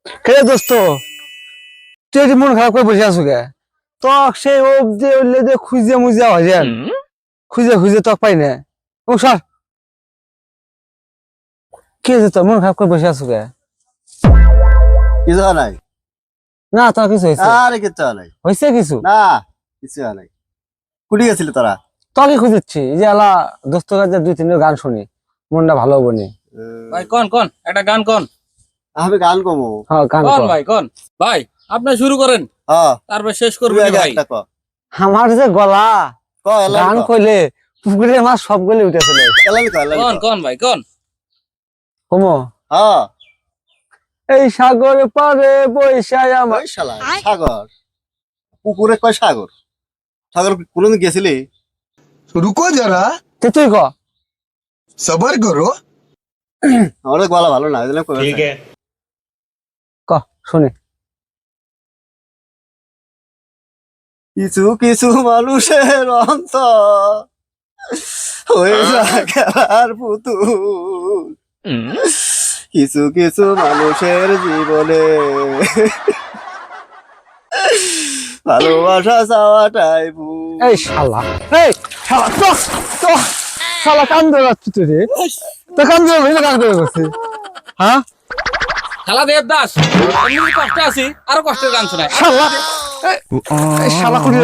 কে দোস্ত তুই এটি মন খারাপ করে বসে আছো কে? তক সেই অব্দি উঠলে যে খুঁজে মুজে হয় খুঁজে খুঁজে তক পাই না। ও সর, কে যে তোর মন খারাপ করে বসে আছো কে? কিছু হয় নাই। না তোর কিছু হয়েছে? আরে কিছু হয় নাই। হয়েছে কিছু? না, কিছু হয় নাই। কুটি গেছিলি তোরা? তোকে খুঁজেছি এই যে আলা দোস্ত কাছে দুই তিনটা গান শুনি, মনটা ভালো হবো নি। ভাই কোন কোন একটা গান কোন। আমি গান কমো। হ্যাঁ গান কোন কর। ভাই কোন ভাই, আপনি শুরু করেন হ্যাঁ, তারপর শেষ তুই করবেন আগে ভাই। একটা ক। আমার যে গলা ক এলানি গান ক। কইলে পুকুরে মাছ সবগুলি উঠে চলে এলানি ক, এলানি কোন ক। কোন ভাই কোন। কমো। হ্যাঁ, এই সাগর পারে বৈশায় আমার। ওই শালা সাগর। পুকুরে কয় সাগর? সাগর কোনদিন গেছিলি? रुको जरा তুই ক। सबर करो। আমাদের গলা ভালো না, এজন্য কই। ঠিক আছে। ক শুনি। কিছু কিছু মানুষের অন্তর হয়ে যায় খেলার পুতুল। কিছু কিছু মানুষের জীবনে ভালোবাসা চাওয়াটাই ভুল। এই শালা, এই শালা তো তো শালা কান ধরে যাচ্ছি তুই রে। তো কান ধরে ভিন্ন কান করে বসছি। হ্যাঁ খেলা দেবদাস, আমি কষ্ট আছি আরো কষ্টের গান শোনায়। শালা, এই শালা কুড়ি,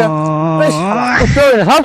এই শালা করতে হবে না সব।